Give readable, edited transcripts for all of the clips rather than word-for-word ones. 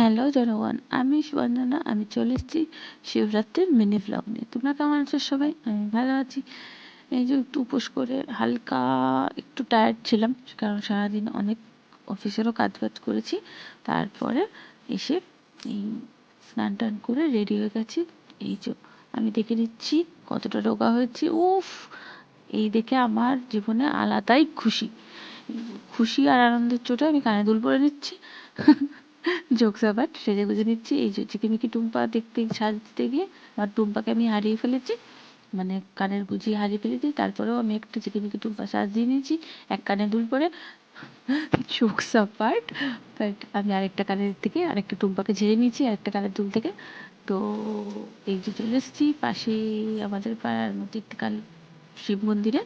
Hello জনগণ, আমি সুবন্দনা। আমি চলে এসেছি শিবরাত্রির মিনি ব্লগ নিয়ে। তোমরা কেমন আছো সবাই? আমি ভালো আছি। এই যে একটু উপোস করে হালকা একটু টায়ার্ড ছিলাম, কারণ সারাদিন অনেক অফিসেরও কাজ বাজ করেছি। তারপরে এসে এই স্নান টান করে রেডি হয়ে গেছি। এই যে আমি দেখে নিচ্ছি কতটা রোগা হয়েছি। উফ, এই দেখে আমার জীবনে আলাদাই খুশি। খুশি আর আনন্দের চোটে আমি কানে দুল পরে নিচ্ছি। জোকস আবার সেজে গুজে নিচ্ছি। এই যে চিকিমিকি টুম্পা দেখতে সাজতে গিয়ে আমার টুম্পাকে আমি হারিয়ে ফেলেছি, মানে কানের গুঁজি হারিয়ে ফেলেছি। তারপরেও আমি একটা চিকিমিকি টুম্পা সাজ দিয়ে নিয়েছি এক কানে দুল পরে। জোকস আপার্ট, বাট আমি আরেকটা কানের থেকে আরেকটা টুম্পাকে ঝেড়ে নিয়েছি আরেকটা কানের দুল থেকে। তো এই যে চলে এসেছি পাশে আমাদের পাড়ার মধ্যে একটি শিব মন্দিরে।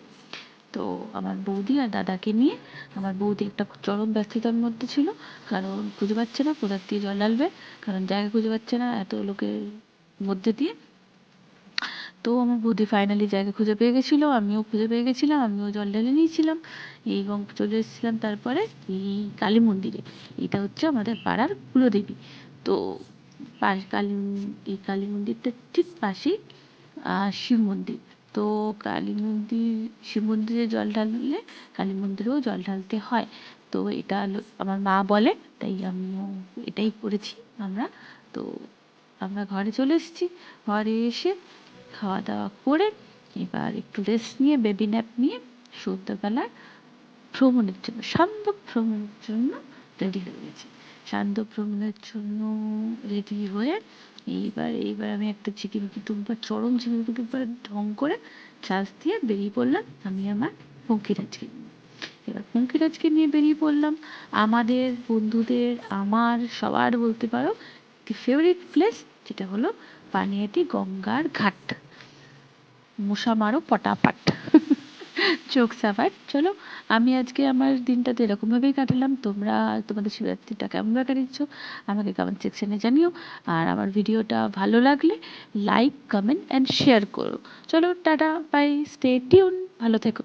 তো আমার বৌদি আর দাদাকে নিয়ে, আমার বৌদি একটা চরম ব্যস্ততার মধ্যে ছিল, কারণ খুঁজে পাচ্ছে না কোথার দিয়ে জল ঢালবে, কারণ জায়গা খুঁজে পাচ্ছে না এত লোকের মধ্যে দিয়ে। তো আমার বৌদি ফাইনালি জায়গা খুঁজে পেয়ে গেছিলো, আমিও খুঁজে পেয়ে গেছিলাম, আমিও জল ঢেলে নিয়েছিলাম এবং চলে এসেছিলাম তারপরে এই কালী মন্দিরে। এটা হচ্ছে আমাদের পাড়ার কুলদেবী। তো এই কালী মন্দিরটার ঠিক পাশেই শিব মন্দির। তো কালী মন্দির, শিব মন্দিরে জল ঢাললে কালী মন্দিরেও জল ঢালতে হয়। তো এটা আমার মা বলে, তাই আমিও এটাই করেছি আমরা। তো আমরা ঘরে চলে এসেছি। ঘরে এসে খাওয়া দাওয়া করে এবার একটু রেস্ট নিয়ে বেবি ন্যাপ নিয়ে সন্ধ্যাবেলার ভ্রমণের জন্য, সান্ধ্য ভ্রমণের জন্য রেডি হয়ে গেছি। সান্ধ্য ভ্রমণের জন্য রেডি হয়ে এইবার আমি একটা ঝিকিমিকি টুম্পা, চরম ঝিকিমিকি টুম্পা ঢং করে সাজ দিয়ে বেরিয়ে পড়লাম আমি আমার পঙ্কিরাজকে নিয়ে। এবার পঙ্কিরাজকে নিয়ে বেরিয়ে পড়লাম আমাদের বন্ধুদের, আমার সবার বলতে পারো একটি ফেভারিট প্লেস, যেটা হলো পানিহাটি গঙ্গার ঘাট। মশা মারো পটাপাট। জোকস আবার। চলো, আমি আজকে আমার দিনটাতে এরকমভাবেই কাটালাম। তোমরা তোমাদের শিবরাত্রিটা কেমন কাটিয়েছো আমাকে কমেন্ট সেকশনে জানিও। আর আমার ভিডিওটা ভালো লাগলে লাইক, কমেন্ট অ্যান্ড শেয়ার করো। চলো, টাটা, বাই, স্টে টিউন, ভালো থেকো।